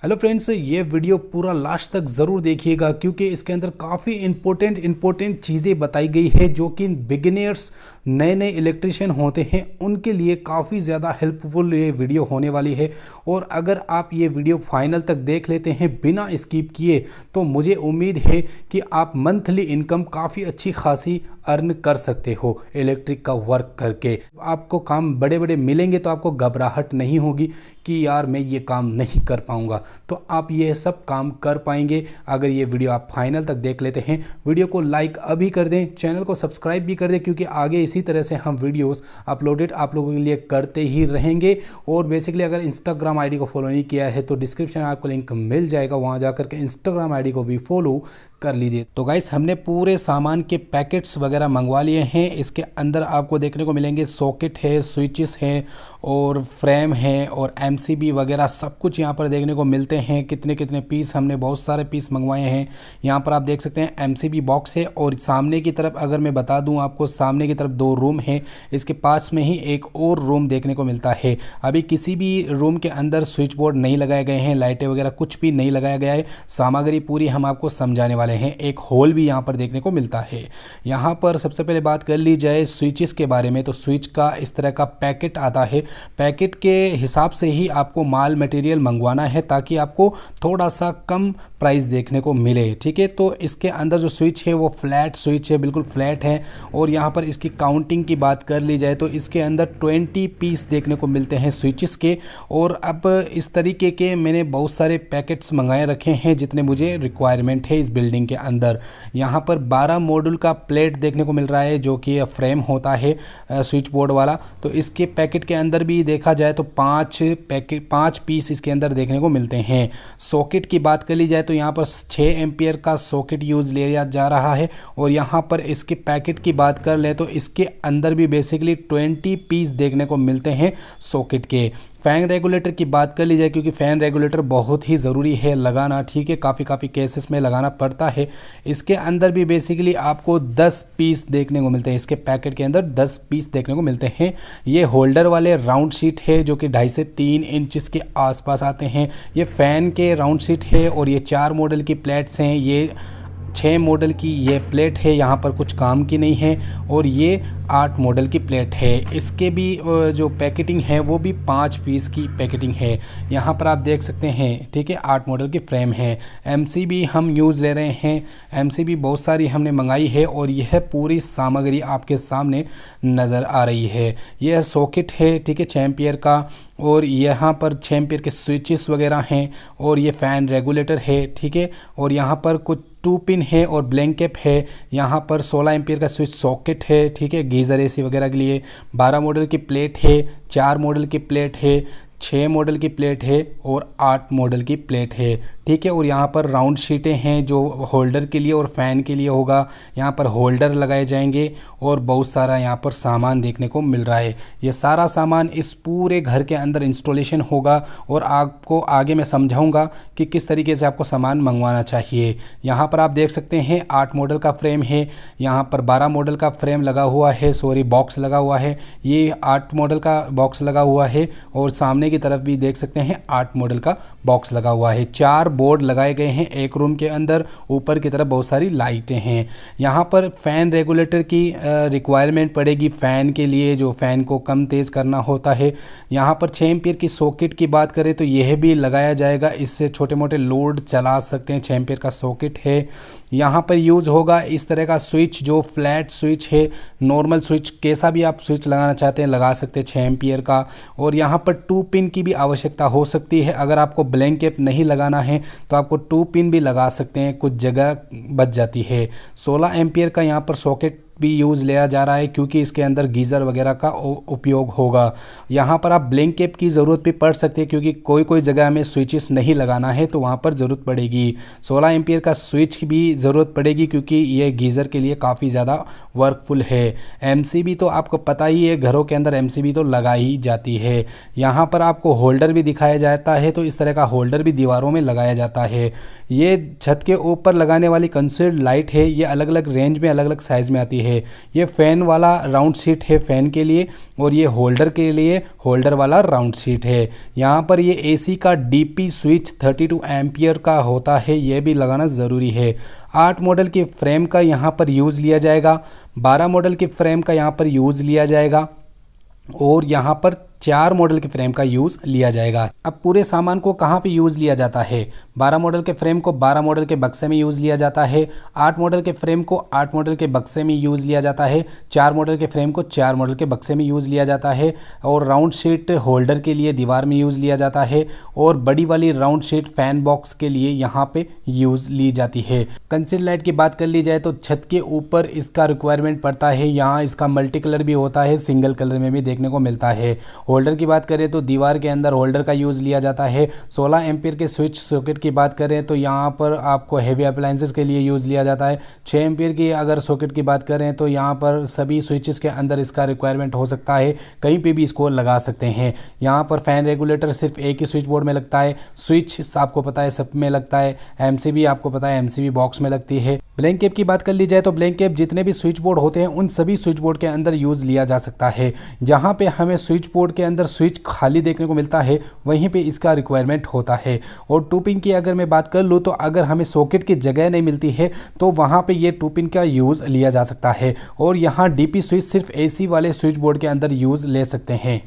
Hello friends, ये video पूरा last तक ज़रूर देखिएगा क्योंकि इसके अंदर काफ़ी इंपॉर्टेंट चीज़ें बताई गई है जो कि बिगिनर्स नए नए इलेक्ट्रिशियन होते हैं उनके लिए काफ़ी ज़्यादा हेल्पफुल ये वीडियो होने वाली है। और अगर आप ये वीडियो फाइनल तक देख लेते हैं बिना स्किप किए तो मुझे उम्मीद है कि आप मंथली इनकम काफ़ी अच्छी खासी अर्न कर सकते हो इलेक्ट्रिक का वर्क करके। आपको काम बड़े बड़े मिलेंगे तो आपको घबराहट नहीं होगी कि यार मैं ये काम नहीं कर पाऊंगा, तो आप ये सब काम कर पाएंगे अगर ये वीडियो आप फाइनल तक देख लेते हैं। वीडियो को लाइक अभी कर दें, चैनल को सब्सक्राइब भी कर दें क्योंकि आगे इसी तरह से हम वीडियोस अपलोडेड आप लोगों के लिए करते ही रहेंगे। और बेसिकली अगर इंस्टाग्राम आईडी को फॉलो नहीं किया है तो डिस्क्रिप्शन में आपको लिंक मिल जाएगा, वहाँ जाकर के इंस्टाग्राम आईडी को भी फॉलो कर लीजिए। तो गाइस, हमने पूरे सामान के पैकेट्स वगैरह मंगवा लिए हैं। इसके अंदर आपको देखने को मिलेंगे सॉकेट है, स्विचेस हैं और फ्रेम है और एमसीबी वगैरह सब कुछ यहाँ पर देखने को मिलते हैं। कितने कितने पीस, हमने बहुत सारे पीस मंगवाए हैं। यहाँ पर आप देख सकते हैं एमसीबी बॉक्स है और सामने की तरफ अगर मैं बता दूँ आपको, सामने की तरफ 2 रूम है, इसके पास में ही एक और रूम देखने को मिलता है। अभी किसी भी रूम के अंदर स्विच बोर्ड नहीं लगाए गए हैं, लाइटें वगैरह कुछ भी नहीं लगाया गया है। सामग्री पूरी हम आपको समझाने वाले हैं। एक होल भी यहाँ पर देखने को मिलता है। यहाँ पर सबसे पहले बात कर ली जाए स्विचेस के बारे में, तो स्विच का इस तरह का पैकेट आता है। पैकेट के हिसाब से ही आपको माल मटेरियल मंगवाना है ताकि आपको थोड़ा सा कम प्राइस देखने को मिले, ठीक है। तो इसके अंदर जो स्विच है वो फ्लैट स्विच है, बिल्कुल फ्लैट है। और यहाँ पर इसकी काउंटिंग की बात कर ली जाए तो इसके अंदर 20 पीस देखने को मिलते हैं स्विचेस के। और अब इस तरीके के मैंने बहुत सारे पैकेट्स मंगाए रखे हैं जितने मुझे रिक्वायरमेंट है इस बिल्डिंग के अंदर। यहाँ पर 12 मॉड्यूल का प्लेट देखने को मिल रहा है जो कि फ्रेम होता है स्विच बोर्ड वाला। तो इसके पैकेट के अंदर भी देखा जाए तो 5 पीस इसके अंदर देखने को मिलते हैं। सॉकेट की बात कर ली जाए तो यहाँ पर 6 एम्पियर का सॉकेट यूज़ लिया जा रहा है। और यहाँ पर इसके पैकेट की बात कर ले तो इसके अंदर भी बेसिकली 20 पीस देखने को मिलते हैं सॉकेट के। फ़ैन रेगुलेटर की बात कर ली जाए क्योंकि फ़ैन रेगुलेटर बहुत ही ज़रूरी है लगाना, ठीक है, काफ़ी केसेस में लगाना पड़ता है। इसके अंदर भी बेसिकली आपको 10 पीस देखने को मिलते हैं। इसके पैकेट के अंदर 10 पीस देखने को मिलते हैं। ये होल्डर वाले राउंड शीट है जो कि 2.5 से 3 इंच के आसपास आते हैं। ये फ़ैन के राउंड शीट है और ये 4 मॉडल की प्लेट्स हैं। ये 6 मॉडल की ये प्लेट है, यहाँ पर कुछ काम की नहीं है। और ये 8 मॉडल की प्लेट है। इसके भी जो पैकेटिंग है वो भी 5 पीस की पैकेटिंग है, यहाँ पर आप देख सकते हैं, ठीक है। 8 मॉडल की फ्रेम है। एमसीबी हम यूज़ ले रहे हैं, एमसीबी बहुत सारी हमने मंगाई है और यह पूरी सामग्री आपके सामने नज़र आ रही है। यह सॉकेट है, ठीक है, 6 एम्पियर का। और यहाँ पर 6 एम्पियर के स्विचेस वगैरह हैं और ये फ़ैन रेगुलेटर है, ठीक है। और यहाँ पर कुछ 2 पिन है और ब्लैंक कैप है। यहाँ पर 16 एम्पियर का स्विच सॉकेट है, ठीक है, गीज़र एसी वगैरह के लिए। 12 मॉडल की प्लेट है, 4 मॉडल की प्लेट है, 6 मॉडल की प्लेट है और 8 मॉडल की प्लेट है, ठीक है। और यहाँ पर राउंड शीटें हैं जो होल्डर के लिए और फ़ैन के लिए होगा। यहाँ पर होल्डर लगाए जाएंगे और बहुत सारा यहाँ पर सामान देखने को मिल रहा है। ये सारा सामान इस पूरे घर के अंदर इंस्टॉलेशन होगा और आपको आगे मैं समझाऊंगा कि किस तरीके से आपको सामान मंगवाना चाहिए। यहाँ पर आप देख सकते हैं 8 मॉडल का फ्रेम है, यहाँ पर 12 मॉडल का फ्रेम लगा हुआ है, बॉक्स लगा हुआ है। ये 8 मॉडल का बॉक्स लगा हुआ है और सामने की तरफ भी देख सकते हैं 8 मॉडल का बॉक्स लगा हुआ है। 4 बोर्ड लगाए गए हैं एक रूम के अंदर। ऊपर की तरफ बहुत सारी लाइटें हैं। यहाँ पर फ़ैन रेगुलेटर की रिक्वायरमेंट पड़ेगी फ़ैन के लिए, जो फ़ैन को कम तेज़ करना होता है। यहाँ पर 6 एम्पियर की सॉकेट की बात करें तो यह भी लगाया जाएगा, इससे छोटे मोटे लोड चला सकते हैं। 6 एम्पियर का सॉकेट है। यहाँ पर यूज़ होगा इस तरह का स्विच जो फ्लैट स्विच है, नॉर्मल स्विच, कैसा भी आप स्विच लगाना चाहते हैं लगा सकते हैं 6 एम्पियर का। और यहाँ पर 2 पिन की भी आवश्यकता हो सकती है। अगर आपको ब्लैंक कैप नहीं लगाना है तो आपको 2 पिन भी लगा सकते हैं, कुछ जगह बच जाती है। 16 एम्पियर का यहाँ पर सॉकेट भी यूज़ लिया जा रहा है क्योंकि इसके अंदर गीज़र वगैरह का उपयोग होगा। यहाँ पर आप ब्लैंक कैप की ज़रूरत भी पड़ सकती है क्योंकि कोई जगह में स्विचेस नहीं लगाना है तो वहाँ पर ज़रूरत पड़ेगी। 16 एम्पियर का स्विच भी ज़रूरत पड़ेगी क्योंकि ये गीज़र के लिए काफ़ी ज़्यादा वर्कफुल है। एमसीबी तो आपको पता ही है, घरों के अंदर एमसीबी तो लगाई ही जाती है। यहाँ पर आपको होल्डर भी दिखाया जाता है, तो इस तरह का होल्डर भी दीवारों में लगाया जाता है। ये छत के ऊपर लगाने वाली कंसील्ड लाइट है, ये अलग अलग रेंज में अलग अलग साइज़ में आती है। है। ये फ़ैन वाला राउंड सीट है फ़ैन के लिए, और ये होल्डर के लिए होल्डर वाला राउंड सीट है। यहाँ पर ये एसी का डीपी स्विच 32 एम्पियर का होता है, ये भी लगाना ज़रूरी है। 8 मॉडल के फ्रेम का यहाँ पर यूज़ लिया जाएगा, 12 मॉडल के फ्रेम का यहाँ पर यूज़ लिया जाएगा, और यहाँ पर 4 मॉडल के फ्रेम का यूज़ लिया जाएगा। अब पूरे सामान को कहाँ पे यूज़ लिया जाता है? 12 मॉडल के फ्रेम को 12 मॉडल के बक्से में यूज़ लिया जाता है, 8 मॉडल के फ्रेम को 8 मॉडल के बक्से में यूज़ लिया जाता है, 4 मॉडल के फ्रेम को 4 मॉडल के बक्से में यूज़ लिया जाता है, और राउंड शीट होल्डर के लिए दीवार में यूज़ लिया जाता है, और बड़ी वाली राउंड शीट फैन बॉक्स के लिए यहाँ पे यूज़ ली जाती है। कंसील लाइट की बात कर ली जाए तो छत के ऊपर इसका रिक्वायरमेंट पड़ता है, यहाँ इसका मल्टी कलर भी होता है, सिंगल कलर में भी देखने को मिलता है। होल्डर की बात करें तो दीवार के अंदर होल्डर का यूज़ लिया जाता है। 16 एम्पीयर के स्विच सॉकेट की बात करें तो यहाँ पर आपको हेवी अप्लायंसेस के लिए यूज़ लिया जाता है। 6 एम्पीयर की अगर सॉकेट की बात करें तो यहाँ पर सभी स्विचेस के अंदर इसका रिक्वायरमेंट हो सकता है, कहीं पे भी इसको लगा सकते हैं। यहाँ पर फ़ैन रेगुलेटर सिर्फ एक ही स्विच बोर्ड में लगता है, स्विच आपको पता है सब में लगता है, एमसीबी आपको पता है एमसीबी बॉक्स में लगती है। ब्लैंक कैप की बात कर ली जाए तो ब्लैंक कैप जितने भी स्विच बोर्ड होते हैं उन सभी स्विच बोर्ड के अंदर यूज़ लिया जा सकता है। जहाँ पे हमें स्विच बोर्ड के अंदर स्विच खाली देखने को मिलता है वहीं पे इसका रिक्वायरमेंट होता है। और 2 पिन की अगर मैं बात कर लूँ तो अगर हमें सॉकेट की जगह नहीं मिलती है तो वहाँ पे ये 2 पिन का यूज़ लिया जा सकता है। और यहाँ डीपी स्विच सिर्फ एसी वाले स्विच बोर्ड के अंदर यूज़ ले सकते हैं।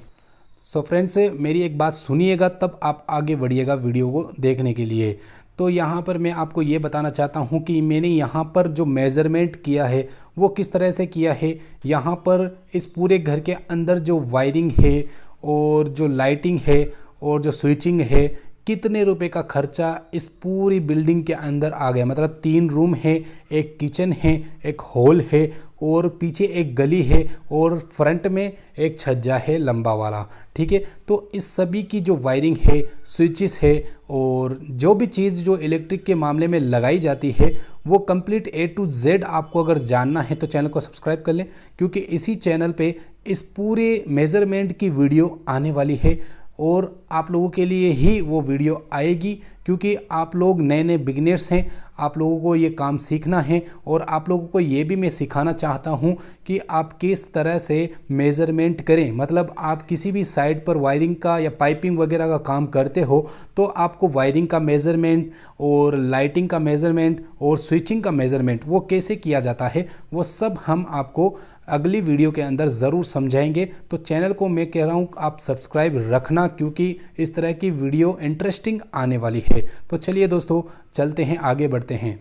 सो फ्रेंड्स, मेरी एक बात सुनिएगा तब आप आगे बढ़िएगा वीडियो को देखने के लिए। तो यहाँ पर मैं आपको ये बताना चाहता हूँ कि मैंने यहाँ पर जो मेज़रमेंट किया है वो किस तरह से किया है। यहाँ पर इस पूरे घर के अंदर जो वायरिंग है और जो लाइटिंग है और जो स्विचिंग है, कितने रुपए का खर्चा इस पूरी बिल्डिंग के अंदर आ गया। मतलब 3 रूम है, एक किचन है, एक हॉल है, और पीछे एक गली है, और फ्रंट में एक छज्जा है लंबा वाला। ठीक है, तो इस सभी की जो वायरिंग है, स्विचेस है, और जो भी चीज़ जो इलेक्ट्रिक के मामले में लगाई जाती है वो कंप्लीट A to Z आपको अगर जानना है तो चैनल को सब्सक्राइब कर लें, क्योंकि इसी चैनल पे इस पूरे मेज़रमेंट की वीडियो आने वाली है। और आप लोगों के लिए ही वो वीडियो आएगी, क्योंकि आप लोग नए नए बिगिनर्स हैं, आप लोगों को ये काम सीखना है। और आप लोगों को ये भी मैं सिखाना चाहता हूँ कि आप किस तरह से मेज़रमेंट करें। मतलब आप किसी भी साइड पर वायरिंग का या पाइपिंग वगैरह का काम करते हो तो आपको वायरिंग का मेज़रमेंट और लाइटिंग का मेज़रमेंट और स्विचिंग का मेज़रमेंट वो कैसे किया जाता है, वो सब हम आपको अगली वीडियो के अंदर ज़रूर समझाएंगे। तो चैनल को मैं कह रहा हूँ आप सब्सक्राइब रखना, क्योंकि इस तरह की वीडियो इंटरेस्टिंग आने वाली है। तो चलिए दोस्तों, चलते हैं, आगे बढ़ते हैं।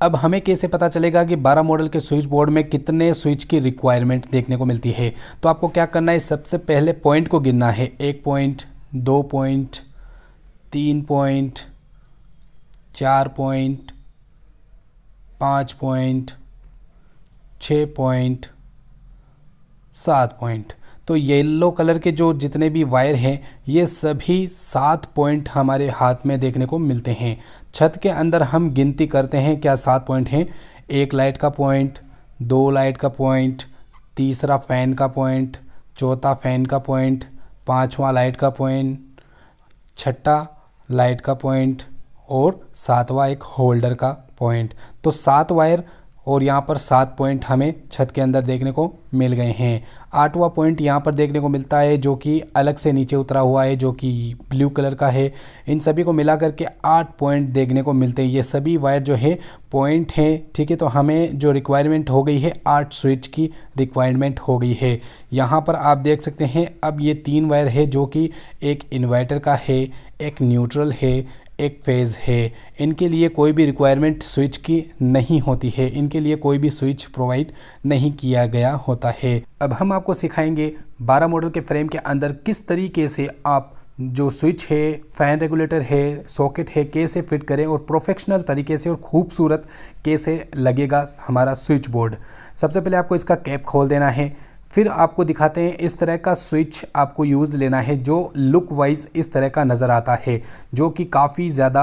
अब हमें कैसे पता चलेगा कि 12 मॉडल के स्विच बोर्ड में कितने स्विच की रिक्वायरमेंट देखने को मिलती है? तो आपको क्या करना है, सबसे पहले पॉइंट को गिनना है। 1 point, 2 point, 3 point, 4 point, 5 point, 6 point, 7 point. तो येलो कलर के जो जितने भी वायर हैं ये सभी 7 पॉइंट हमारे हाथ में देखने को मिलते हैं। छत के अंदर हम गिनती करते हैं, क्या 7 पॉइंट हैं? 1 लाइट का पॉइंट, 2 लाइट का पॉइंट, तीसरा फ़ैन का पॉइंट, चौथा फ़ैन का पॉइंट, 5वां लाइट का पॉइंट, 6ठा लाइट का पॉइंट, और 7वां एक होल्डर का पॉइंट। तो 7 वायर और यहाँ पर 7 पॉइंट हमें छत के अंदर देखने को मिल गए हैं। 8वां पॉइंट यहाँ पर देखने को मिलता है जो कि अलग से नीचे उतरा हुआ है, जो कि ब्लू कलर का है। इन सभी को मिला करके 8 पॉइंट देखने को मिलते हैं। ये सभी वायर जो है पॉइंट हैं। ठीक है, तो हमें जो रिक्वायरमेंट हो गई है 8 स्विच की रिक्वायरमेंट हो गई है। यहाँ पर आप देख सकते हैं अब ये 3 वायर है जो कि एक इन्वर्टर का है, एक न्यूट्रल है, एक फेज़ है। इनके लिए कोई भी रिक्वायरमेंट स्विच की नहीं होती है, इनके लिए कोई भी स्विच प्रोवाइड नहीं किया गया होता है। अब हम आपको सिखाएंगे 12 मॉडल के फ्रेम के अंदर किस तरीके से आप जो स्विच है, फ़ैन रेगुलेटर है, सॉकेट है, कैसे फिट करें और प्रोफेशनल तरीके से और खूबसूरत कैसे लगेगा हमारा स्विच बोर्ड। सबसे पहले आपको इसका कैप खोल देना है, फिर आपको दिखाते हैं इस तरह का स्विच आपको यूज़ लेना है जो लुक वाइज इस तरह का नज़र आता है, जो कि काफ़ी ज़्यादा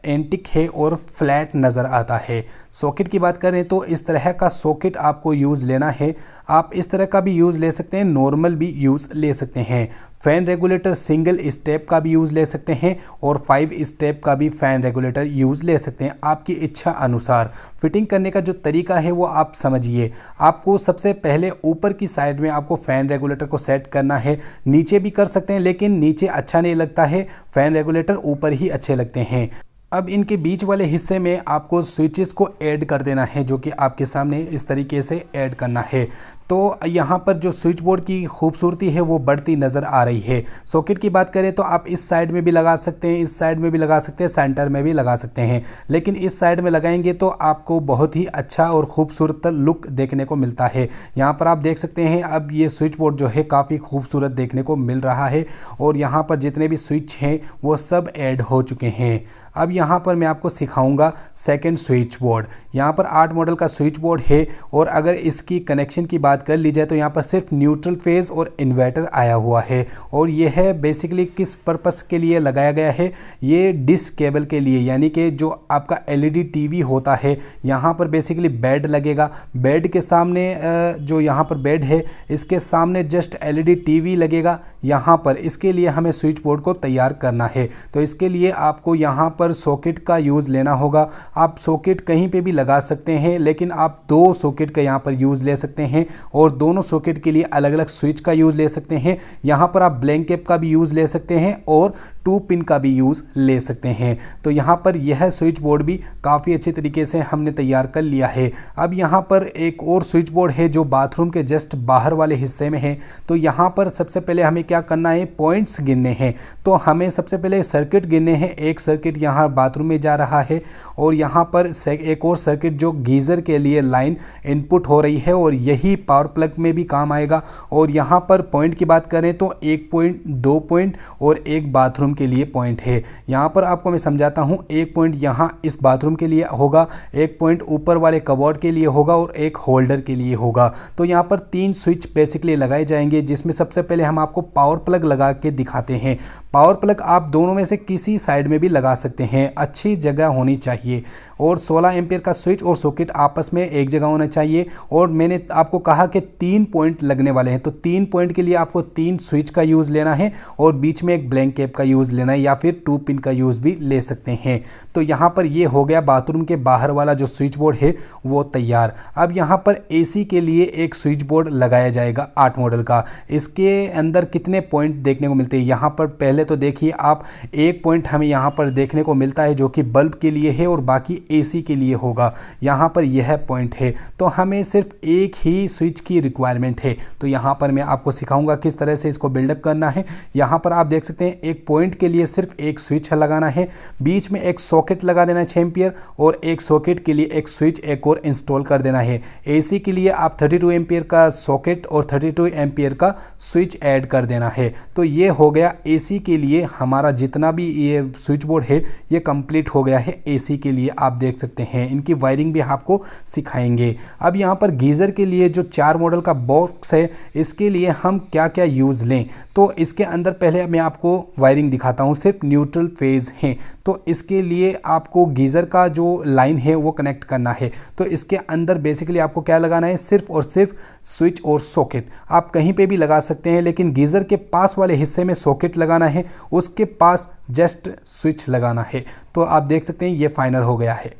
एंटिक है और फ्लैट नज़र आता है। सॉकेट की बात करें तो इस तरह का सॉकेट आपको यूज़ लेना है। आप इस तरह का भी यूज़ ले सकते हैं, नॉर्मल भी यूज़ ले सकते हैं। फ़ैन रेगुलेटर सिंगल स्टेप का भी यूज़ ले सकते हैं और 5 स्टेप का भी फ़ैन रेगुलेटर यूज़ ले सकते हैं, आपकी इच्छा अनुसार। फिटिंग करने का जो तरीका है वो आप समझिए। आपको सबसे पहले ऊपर की साइड में आपको फ़ैन रेगुलेटर को सेट करना है। नीचे भी कर सकते हैं लेकिन नीचे अच्छा नहीं लगता है, फ़ैन रेगुलेटर ऊपर ही अच्छे लगते हैं। अब इनके बीच वाले हिस्से में आपको स्विचेस को ऐड कर देना है, जो कि आपके सामने इस तरीके से ऐड करना है। तो यहाँ पर जो स्विच बोर्ड की खूबसूरती है वो बढ़ती नज़र आ रही है। सॉकेट की बात करें तो आप इस साइड में भी लगा सकते हैं, इस साइड में भी लगा सकते हैं, सेंटर में भी लगा सकते हैं, लेकिन इस साइड में लगाएंगे तो आपको बहुत ही अच्छा और खूबसूरत लुक देखने को मिलता है। यहाँ पर आप देख सकते हैं अब ये स्विच बोर्ड जो है काफ़ी खूबसूरत देखने को मिल रहा है और यहाँ पर जितने भी स्विच हैं वो सब ऐड हो चुके हैं। अब यहाँ पर मैं आपको सिखाऊंगा सेकंड स्विच बोर्ड। यहाँ पर 8 मॉडल का स्विच बोर्ड है और अगर इसकी कनेक्शन की बात कर ली जाए तो यहाँ पर सिर्फ न्यूट्रल फेज और इन्वर्टर आया हुआ है। और ये है बेसिकली किस पर्पस के लिए लगाया गया है, ये डिश केबल के लिए, यानी कि जो आपका एलईडी टीवी होता है यहाँ पर बेसिकली बेड लगेगा। बेड के सामने जो यहाँ पर बेड है इसके सामने जस्ट एलईडी टीवी लगेगा यहाँ पर। इसके लिए हमें स्विच बोर्ड को तैयार करना है, तो इसके लिए आपको यहाँ पर सॉकेट का यूज़ लेना होगा। आप सॉकेट कहीं पे भी लगा सकते हैं, लेकिन आप 2 सॉकेट का यहाँ पर यूज़ ले सकते हैं और दोनों सॉकेट के लिए अलग अलग स्विच का यूज़ ले सकते हैं। यहाँ पर आप ब्लैंक कैप का भी यूज़ ले सकते हैं और 2 पिन का भी यूज़ ले सकते हैं। तो यहाँ पर यह स्विच बोर्ड भी काफ़ी अच्छे तरीके से हमने तैयार कर लिया है। अब यहाँ पर एक और स्विच बोर्ड है जो बाथरूम के जस्ट बाहर वाले हिस्से में है। तो यहाँ पर सबसे पहले हमें क्या करना है, पॉइंट्स गिनने हैं। तो हमें सबसे पहले सर्किट गिनने हैं। एक सर्किट यहाँ बाथरूम में जा रहा है और यहाँ पर एक और सर्किट जो गीज़र के लिए लाइन इनपुट हो रही है और यही पावर प्लग में भी काम आएगा। और यहाँ पर पॉइंट की बात करें तो 1 पॉइंट, 2 पॉइंट और एक बाथरूम के लिए पॉइंट है। यहाँ पर आपको मैं समझाता हूँ। 1 पॉइंट यहाँ इस बाथरूम के लिए होगा, 1 पॉइंट ऊपर वाले कबोर्ड के लिए होगा और एक होल्डर के लिए होगा। तो यहाँ पर 3 स्विच बेसिकली लगाए जाएंगे, जिसमें सबसे पहले हम आपको पावर प्लग लगा के दिखाते हैं। पावर प्लग आप दोनों में से किसी साइड में भी लगा सकते हैं, अच्छी जगह होनी चाहिए। और 16 एम्पियर का स्विच और सॉकेट आपस में एक जगह होना चाहिए। और मैंने आपको कहा कि 3 पॉइंट लगने वाले हैं, तो 3 पॉइंट के लिए आपको 3 स्विच का यूज़ लेना है और बीच में एक ब्लैंक कैप का यूज़ लेना है, या फिर 2 पिन का यूज़ भी ले सकते हैं। तो यहाँ पर ये हो गया बाथरूम के बाहर वाला जो स्विच बोर्ड है वो तैयार। अब यहाँ पर एसी के लिए एक स्विच बोर्ड लगाया जाएगा 8 मॉडल का। इसके अंदर कितने पॉइंट देखने को मिलते हैं, यहाँ पर पहले तो देखिए आप, 1 पॉइंट हमें यहाँ पर देखने को मिलता है जो कि बल्ब के लिए है और बाकी एसी के लिए होगा। यहाँ पर यह पॉइंट है, तो हमें सिर्फ एक ही स्विच की रिक्वायरमेंट है। तो यहाँ पर मैं आपको सिखाऊंगा किस तरह से इसको बिल्डअप करना है। यहाँ पर आप देख सकते हैं एक पॉइंट के लिए सिर्फ एक स्विच लगाना है, बीच में एक सॉकेट लगा देना है 6 एम्पियर और एक सॉकेट के लिए एक स्विच एक और इंस्टॉल कर देना है। एसी के लिए आप 32 एम्पियर का सॉकेट और 32 एम्पियर का स्विच ऐड कर देना है। तो ये हो गया एसी के लिए हमारा जितना भी ये स्विच बोर्ड है ये कंप्लीट हो गया है एसी के लिए। आप देख सकते हैं इनकी वायरिंग भी आपको सिखाएंगे। अब यहाँ पर गीज़र के लिए जो 4 मॉडल का बॉक्स है, इसके लिए हम क्या क्या यूज़ लें, तो इसके अंदर पहले मैं आपको वायरिंग दिखाता हूँ। सिर्फ न्यूट्रल फेज है, तो इसके लिए आपको गीज़र का जो लाइन है वो कनेक्ट करना है। तो इसके अंदर बेसिकली आपको क्या लगाना है, सिर्फ और सिर्फ स्विच और सॉकेट। आप कहीं पे भी लगा सकते हैं, लेकिन गीज़र के पास वाले हिस्से में सॉकेट लगाना है, उसके पास जस्ट स्विच लगाना है। तो आप देख सकते हैं ये फाइनल हो गया है।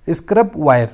स्क्रब वायर,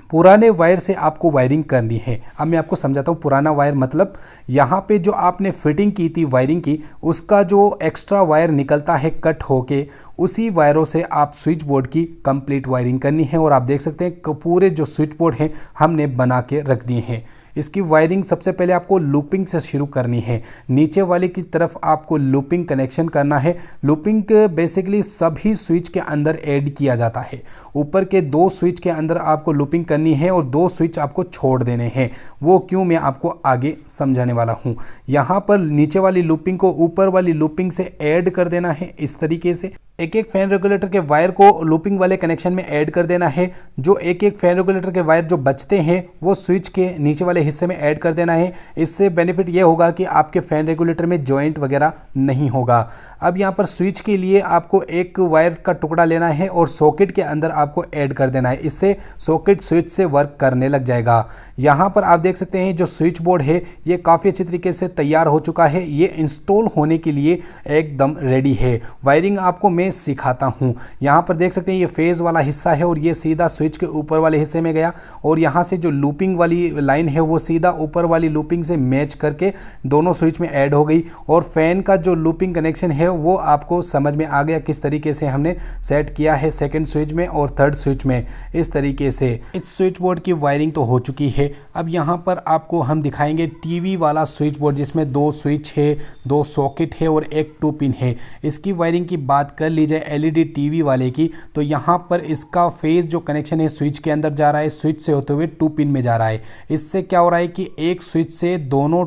पुराने वायर से आपको वायरिंग करनी है। अब मैं आपको समझाता हूँ। पुराना वायर मतलब यहाँ पे जो आपने फिटिंग की थी वायरिंग की, उसका जो एक्स्ट्रा वायर निकलता है कट होके, उसी वायरों से आप स्विच बोर्ड की कंप्लीट वायरिंग करनी है। और आप देख सकते हैं पूरे जो स्विच बोर्ड हैं हमने बना के रख दिए हैं। इसकी वायरिंग सबसे पहले आपको लूपिंग से शुरू करनी है। नीचे वाले की तरफ आपको लूपिंग कनेक्शन करना है। लूपिंग बेसिकली सभी स्विच के अंदर ऐड किया जाता है। ऊपर के 2 स्विच के अंदर आपको लूपिंग करनी है और 2 स्विच आपको छोड़ देने हैं। वो क्यों, मैं आपको आगे समझाने वाला हूँ। यहाँ पर नीचे वाली लूपिंग को ऊपर वाली लूपिंग से ऐड कर देना है इस तरीके से। एक एक फैन रेगुलेटर के वायर को लूपिंग वाले कनेक्शन में ऐड कर देना है। जो एक एक फैन रेगुलेटर के वायर जो बचते हैं वो स्विच के नीचे वाले हिस्से में ऐड कर देना है। इससे बेनिफिट ये होगा कि आपके फैन रेगुलेटर में जॉइंट वगैरह नहीं होगा। अब यहाँ पर स्विच के लिए आपको एक वायर का टुकड़ा लेना है और सॉकेट के अंदर आपको ऐड कर देना है। इससे सॉकेट स्विच से वर्क करने लग जाएगा। यहाँ पर आप देख सकते हैं जो स्विच बोर्ड है ये काफ़ी अच्छी तरीके से तैयार हो चुका है। ये इंस्टॉल होने के लिए एकदम रेडी है। वायरिंग आपको मैं सिखाता हूँ। यहाँ पर देख सकते हैं ये फेज वाला हिस्सा है और ये सीधा स्विच के ऊपर वाले हिस्से में गया और यहाँ से जो लूपिंग वाली लाइन है वो सीधा ऊपर वाली लूपिंग से मैच करके दोनों स्विच में ऐड हो गई। और फैन का जो लूपिंग कनेक्शन है वो आपको समझ में आ गया किस तरीके से हमने सेट किया है सेकंड स्विच में और थर्ड स्विच में। इस तरीके से इस स्विच बोर्ड की वायरिंग तो हो चुकी है। अब यहाँ पर आपको हम दिखाएंगे टीवी वाला स्विच बोर्ड जिसमें 2 स्विच है, 2 सॉकेट है और एक 2 पिन है। इसकी वायरिंग की बात कर ली जाए एलईडी टीवी वाले की तो यहाँ पर इसका फेज जो कनेक्शन है स्विच के अंदर जा रहा है, स्विच से होते हुए 2 पिन में जा रहा है। इससे क्या हो रहा है कि एक स्विच से दोनों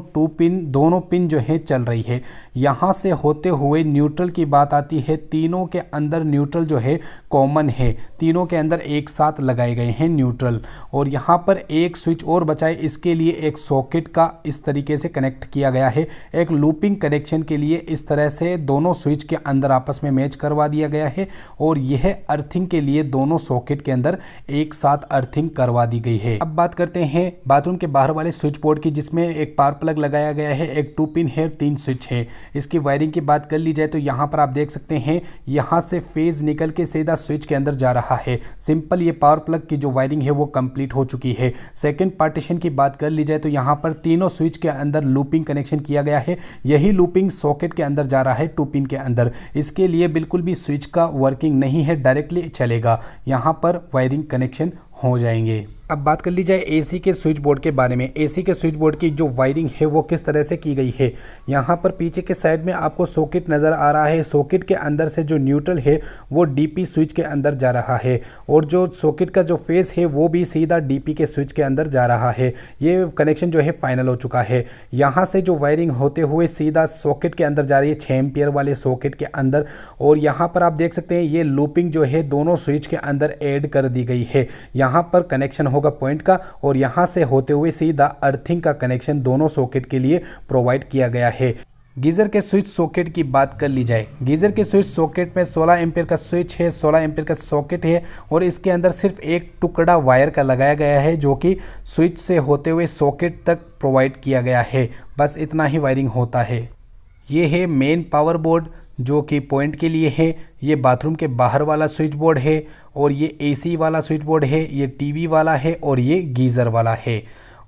पिन जो है चल रही है। यहाँ से होते हुए न्यूट्रल की बात आती है। तीनों के अंदर न्यूट्रल जो है कॉमन है, तीनों के अंदर एक साथ लगाए गए हैं न्यूट्रल। और यहाँ पर एक स्विच और बचा है, इसके लिए एक सॉकेट का इस तरीके से कनेक्ट किया गया है। एक लूपिंग कनेक्शन के लिए इस तरह से दोनों स्विच के अंदर आपस में मैच करवा दिया गया है और यह अर्थिंग के लिए दोनों सॉकेट के अंदर एक साथ अर्थिंग करवा दी गई है। अब बात करते हैं बाथरूम के बाहर वाले स्विच बोर्ड की जिसमें एक पावर प्लग लगाया गया है, एक 2 पिन है, 3 स्विच है। इसकी वायरिंग की बात कर ली जाए तो यहाँ पर आप देख सकते हैं यहाँ से फेज निकल के सीधा स्विच के अंदर जा रहा है। सिंपल ये पावर प्लग की जो वायरिंग है वो कंप्लीट हो चुकी है। सेकंड पार्टीशन की बात कर ली जाए तो यहाँ पर तीनों स्विच के अंदर लूपिंग कनेक्शन किया गया है। यही लूपिंग सॉकेट के अंदर जा रहा है 2 पिन के अंदर। इसके लिए बिल्कुल भी स्विच का वर्किंग नहीं है, डायरेक्टली चलेगा। यहाँ पर वायरिंग कनेक्शन हो जाएंगे। अब बात कर ली जाए एसी के स्विच बोर्ड के बारे में। एसी के स्विच बोर्ड की जो वायरिंग है वो किस तरह से की गई है। यहाँ पर पीछे के साइड में आपको सॉकेट नज़र आ रहा है। सॉकेट के अंदर से जो न्यूट्रल है वो डीपी स्विच के अंदर जा रहा है और जो सॉकेट का जो फेस है वो भी सीधा डीपी के स्विच के अंदर जा रहा है। ये कनेक्शन जो है फाइनल हो चुका है। यहाँ से जो वायरिंग होते हुए सीधा सॉकेट के अंदर जा रही है 6 एम्पियर वाले सॉकेट के अंदर। और यहाँ पर आप देख सकते हैं ये लूपिंग जो है दोनों स्विच के अंदर ऐड कर दी गई है। यहाँ पर कनेक्शन होगा पॉइंट का और यहां से होते हुए सीधा अर्थिंग का कनेक्शन दोनों सॉकेट के लिए प्रोवाइड किया गया है। गीजर के स्विच सॉकेट की बात कर ली जाए। गीजर के स्विच सॉकेट में 16 एम्पियर का स्विच है, 16 एम्पियर का सॉकेट है और इसके अंदर सिर्फ एक टुकड़ा वायर का लगाया गया है जो कि स्विच से होते हुए सॉकेट तक प्रोवाइड किया गया है। बस इतना ही वायरिंग होता है। ये है मेन पावर बोर्ड जो कि पॉइंट के लिए है। ये बाथरूम के बाहर वाला स्विच बोर्ड है और ये एसी वाला स्विच बोर्ड है, ये टीवी वाला है और ये गीज़र वाला है।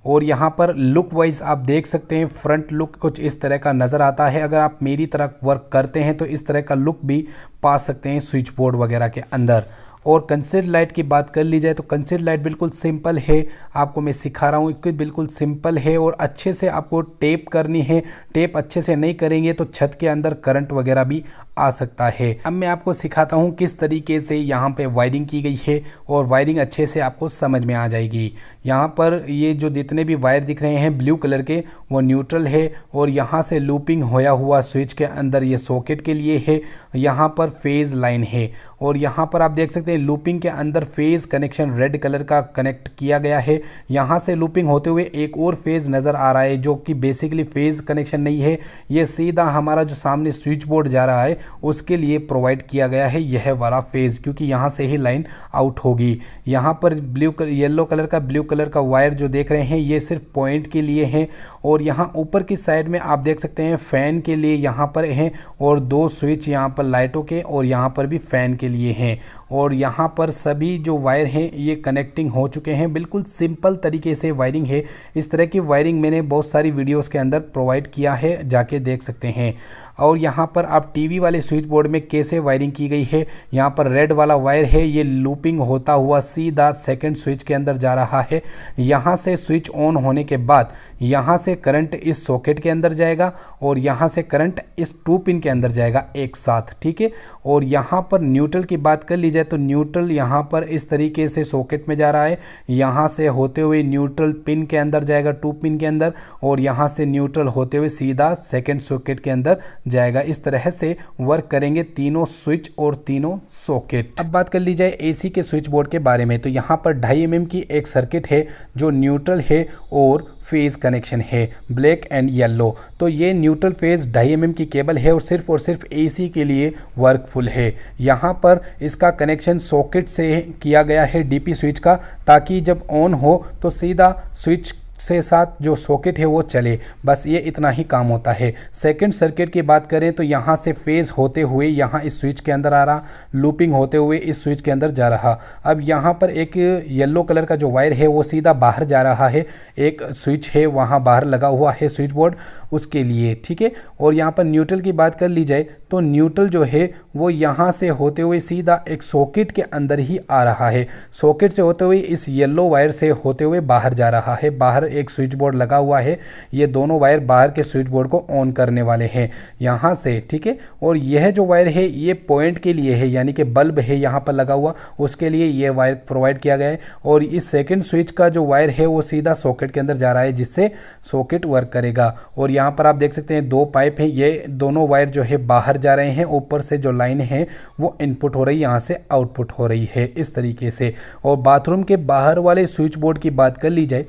और यहाँ पर लुक वाइज आप देख सकते हैं फ्रंट लुक कुछ इस तरह का नज़र आता है। अगर आप मेरी तरह वर्क करते हैं तो इस तरह का लुक भी पा सकते हैं स्विच बोर्ड वगैरह के अंदर। और कंसील्ड लाइट की बात कर ली जाए तो कंसील्ड लाइट बिल्कुल सिंपल है। आपको मैं सिखा रहा हूँ कि बिल्कुल सिंपल है और अच्छे से आपको टेप करनी है। टेप अच्छे से नहीं करेंगे तो छत के अंदर करंट वगैरह भी आ सकता है। अब मैं आपको सिखाता हूँ किस तरीके से यहाँ पे वायरिंग की गई है और वायरिंग अच्छे से आपको समझ में आ जाएगी। यहाँ पर ये जो जितने भी वायर दिख रहे हैं ब्लू कलर के वो न्यूट्रल है और यहाँ से लूपिंग होया हुआ स्विच के अंदर ये सॉकेट के लिए है। यहाँ पर फेज़ लाइन है और यहाँ पर आप देख सकते हैं लूपिंग के अंदर फेज़ कनेक्शन रेड कलर का कनेक्ट किया गया है। यहाँ से लूपिंग होते हुए एक और फेज़ नज़र आ रहा है जो कि बेसिकली फेज़ कनेक्शन नहीं है। ये सीधा हमारा जो सामने स्विच बोर्ड जा रहा है उसके लिए प्रोवाइड किया गया है यह वाला फेज़, क्योंकि यहाँ से ही लाइन आउट होगी। यहाँ पर येलो कलर का ब्लू कलर का वायर जो देख रहे हैं ये सिर्फ पॉइंट के लिए है। और यहाँ ऊपर की साइड में आप देख सकते हैं फ़ैन के लिए यहाँ पर हैं और 2 स्विच यहाँ पर लाइटों के और यहाँ पर भी फ़ैन के लिए हैं। और यहाँ पर सभी जो वायर हैं ये कनेक्टिंग हो चुके हैं। बिल्कुल सिंपल तरीके से वायरिंग है। इस तरह की वायरिंग मैंने बहुत सारी वीडियोस के अंदर प्रोवाइड किया है, जाके देख सकते हैं। और यहाँ पर आप टीवी वाले स्विच बोर्ड में कैसे वायरिंग की गई है, यहाँ पर रेड वाला वायर है, ये लूपिंग होता हुआ सीधा सेकंड स्विच के अंदर जा रहा है। यहाँ से स्विच ऑन होने के बाद यहाँ से करंट इस सॉकेट के अंदर जाएगा और यहाँ से करंट इस 2 पिन के अंदर जाएगा एक साथ, ठीक है। और यहाँ पर न्यूट्रल की बात कर ली जाए जाए तो न्यूट्रल यहाँ पर इस तरीके से सॉकेट में जा रहा है, यहाँ से होते हुए न्यूट्रल पिन के अंदर जाएगा 2 पिन के अंदर, और यहाँ से न्यूट्रल होते हुए सीधा सेकंड सॉकेट के अंदर जाएगा। इस तरह से वर्क करेंगे तीनों स्विच और तीनों सॉकेट। अब बात कर ली जाए एसी के स्विच बोर्ड के बारे में, तो यहाँ पर 2.5 mm की एक सर्किट है जो न्यूट्रल है और फेज कनेक्शन है ब्लैक एंड येलो। तो ये न्यूट्रल फेज 2.5 mm की केबल है और सिर्फ एसी के लिए वर्कफुल है। यहाँ पर इसका कनेक्शन सॉकेट से किया गया है डीपी स्विच का, ताकि जब ऑन हो तो सीधा स्विच से साथ जो सॉकेट है वो चले, बस ये इतना ही काम होता है। सेकंड सर्किट की बात करें तो यहाँ से फेज होते हुए यहाँ इस स्विच के अंदर आ रहा, लूपिंग होते हुए इस स्विच के अंदर जा रहा। अब यहाँ पर एक येलो कलर का जो वायर है वो सीधा बाहर जा रहा है, एक स्विच है वहाँ बाहर लगा हुआ है स्विच बोर्ड उसके लिए, ठीक है। और यहाँ पर न्यूट्रल की बात कर ली जाए तो न्यूट्रल जो है वो यहाँ से होते हुए सीधा एक सॉकेट के अंदर ही आ रहा है, सॉकेट से होते हुए इस येलो वायर से होते हुए बाहर जा रहा है। बाहर एक स्विच बोर्ड लगा हुआ है, ये दोनों वायर बाहर के स्विच बोर्ड को ऑन करने वाले हैं यहाँ से, ठीक है। और यह जो वायर है ये पॉइंट के लिए है, यानी कि बल्ब है यहाँ पर लगा हुआ, उसके लिए ये वायर प्रोवाइड किया गया है। और इस सेकंड स्विच का जो वायर है वो सीधा सॉकेट के अंदर जा रहा है, जिससे सॉकेट वर्क करेगा। और यहाँ पर आप देख सकते हैं 2 पाइप है, ये दोनों वायर जो है बाहर जा रहे हैं, ऊपर से जो लाइन है वो इनपुट हो रही है, यहाँ से आउटपुट हो रही है इस तरीके से। और बाथरूम के बाहर वाले स्विच बोर्ड की बात कर ली जाए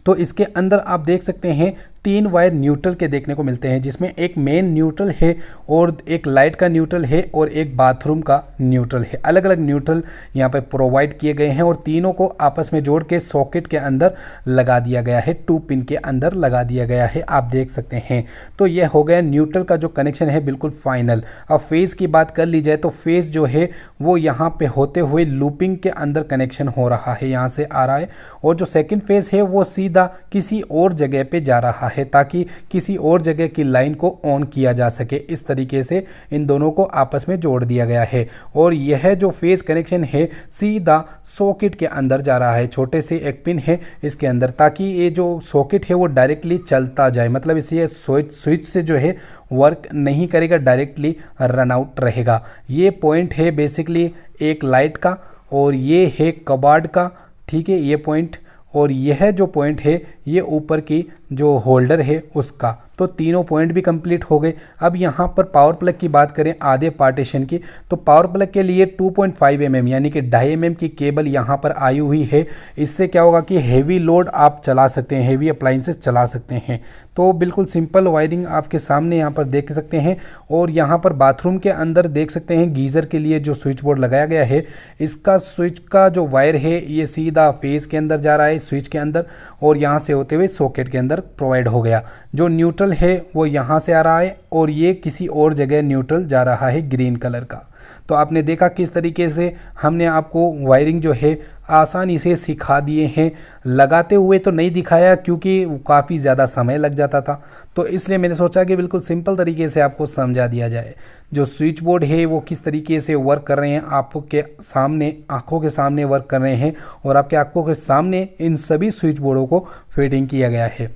तो इसके अंदर आप देख सकते हैं 3 वायर न्यूट्रल के देखने को मिलते हैं, जिसमें एक मेन न्यूट्रल है और एक लाइट का न्यूट्रल है और एक बाथरूम का न्यूट्रल है। अलग अलग न्यूट्रल यहाँ पे प्रोवाइड किए गए हैं और तीनों को आपस में जोड़ के सॉकेट के अंदर लगा दिया गया है, 2 पिन के अंदर लगा दिया गया है, आप देख सकते हैं। तो यह हो गया न्यूट्रल का जो कनेक्शन है बिल्कुल फाइनल। अब फेज़ की बात कर ली जाए तो फेज़ जो है वो यहाँ पे होते हुए लूपिंग के अंदर कनेक्शन हो रहा है, यहाँ से आ रहा है। और जो सेकेंड फेज़ है वो सीधा किसी और जगह पे जा रहा है, ताकि किसी और जगह की लाइन को ऑन किया जा सके। इस तरीके से इन दोनों को आपस में जोड़ दिया गया है। और यह जो फेज कनेक्शन है सीधा सॉकेट के अंदर जा रहा है, छोटे से एक पिन है इसके अंदर, ताकि ये जो सॉकेट है वो डायरेक्टली चलता जाए। मतलब इसे स्विच से जो है वर्क नहीं करेगा, डायरेक्टली रन आउट रहेगा। ये पॉइंट है बेसिकली एक लाइट का और ये है कबाड़ का, ठीक है, ये पॉइंट। और यह जो पॉइंट है ये ऊपर की जो होल्डर है उसका। तो तीनों पॉइंट भी कंप्लीट हो गए। अब यहाँ पर पावर प्लग की बात करें आधे पार्टीशन की, तो पावर प्लग के लिए 2.5 mm यानी कि 2.5 mm की केबल यहाँ पर आई हुई है। इससे क्या होगा कि हेवी लोड आप चला सकते हैं, हेवी अप्लाइंसेस चला सकते हैं। तो बिल्कुल सिंपल वायरिंग आपके सामने यहाँ पर देख सकते हैं। और यहाँ पर बाथरूम के अंदर देख सकते हैं गीज़र के लिए जो स्विच बोर्ड लगाया गया है, इसका स्विच का जो वायर है ये सीधा फेज के अंदर जा रहा है स्विच के अंदर, और यहाँ से होते हुए सॉकेट के अंदर प्रोवाइड हो गया। जो न्यूट्रल है वो यहाँ से आ रहा है और ये किसी और जगह न्यूट्रल जा रहा है ग्रीन कलर का। तो आपने देखा किस तरीके से हमने आपको वायरिंग जो है आसानी से सिखा दिए हैं। लगाते हुए तो नहीं दिखाया क्योंकि काफ़ी ज़्यादा समय लग जाता था, तो इसलिए मैंने सोचा कि बिल्कुल सिंपल तरीके से आपको समझा दिया जाए। जो स्विच बोर्ड है वो किस तरीके से वर्क कर रहे हैं, आपके सामने आंखों के सामने वर्क कर रहे हैं, और आपके आंखों के सामने इन सभी स्विच बोर्डों को फिटिंग किया गया है।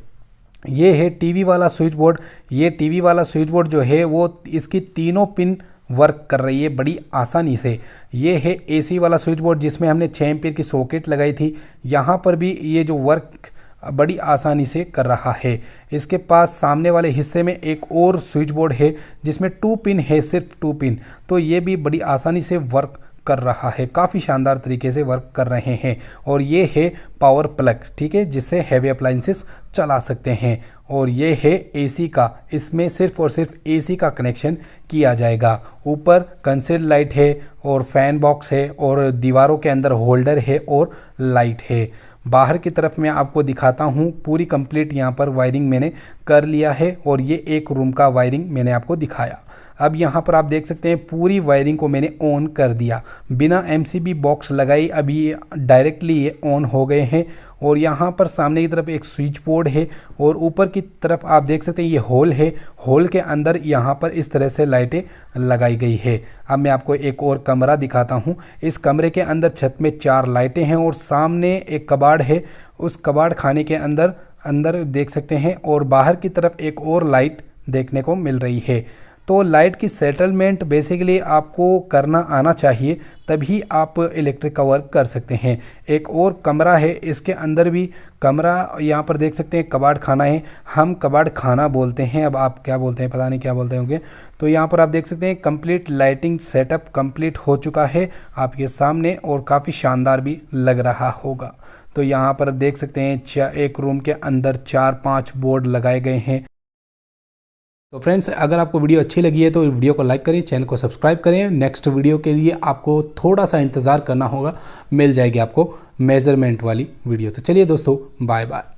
ये है टीवी वाला स्विच बोर्ड। ये टीवी वाला स्विच बोर्ड जो है वो इसकी तीनों पिन वर्क कर रही है बड़ी आसानी से। ये है एसी वाला स्विच बोर्ड जिसमें हमने 6 एम्पीयर की सॉकेट लगाई थी। यहाँ पर भी ये जो वर्क बड़ी आसानी से कर रहा है। इसके पास सामने वाले हिस्से में एक और स्विच बोर्ड है जिसमें 2 पिन है, सिर्फ 2 पिन। तो ये भी बड़ी आसानी से वर्क कर रहा है, काफ़ी शानदार तरीके से वर्क कर रहे हैं। और ये है पावर प्लग, ठीक है, जिससे हैवी अप्लाइंसेस चला सकते हैं। और ये है एसी का, इसमें सिर्फ और सिर्फ एसी का कनेक्शन किया जाएगा। ऊपर कंसील्ड लाइट है और फैन बॉक्स है और दीवारों के अंदर होल्डर है और लाइट है। बाहर की तरफ मैं आपको दिखाता हूँ, पूरी कंप्लीट यहाँ पर वायरिंग मैंने कर लिया है और ये एक रूम का वायरिंग मैंने आपको दिखाया। अब यहाँ पर आप देख सकते हैं पूरी वायरिंग को मैंने ऑन कर दिया बिना एमसीबी बॉक्स लगाई। अभी डायरेक्टली ये ऑन हो गए हैं। और यहाँ पर सामने की तरफ एक स्विच बोर्ड है और ऊपर की तरफ आप देख सकते हैं ये होल है। होल के अंदर यहाँ पर इस तरह से लाइटें लगाई गई है। अब मैं आपको एक और कमरा दिखाता हूँ। इस कमरे के अंदर छत में 4 लाइटें हैं और सामने एक कबाड़ है। उस कबाड़ खाने के अंदर देख सकते हैं और बाहर की तरफ एक और लाइट देखने को मिल रही है। तो लाइट की सेटलमेंट बेसिकली आपको करना आना चाहिए, तभी आप इलेक्ट्रिक का वर्क कर सकते हैं। एक और कमरा है, इसके अंदर भी कमरा यहाँ पर देख सकते हैं, कबाड़ खाना है, हम कबाड़ खाना बोलते हैं, अब आप क्या बोलते हैं पता नहीं क्या बोलते होंगे। तो यहाँ पर आप देख सकते हैं कंप्लीट लाइटिंग सेटअप कंप्लीट हो चुका है आपके सामने और काफ़ी शानदार भी लग रहा होगा। तो यहाँ पर देख सकते हैं एक रूम के अंदर 4-5 बोर्ड लगाए गए हैं। तो फ्रेंड्स, अगर आपको वीडियो अच्छी लगी है तो वीडियो को लाइक करें, चैनल को सब्सक्राइब करें। नेक्स्ट वीडियो के लिए आपको थोड़ा सा इंतज़ार करना होगा, मिल जाएगी आपको मेज़रमेंट वाली वीडियो। तो चलिए दोस्तों, बाय बाय।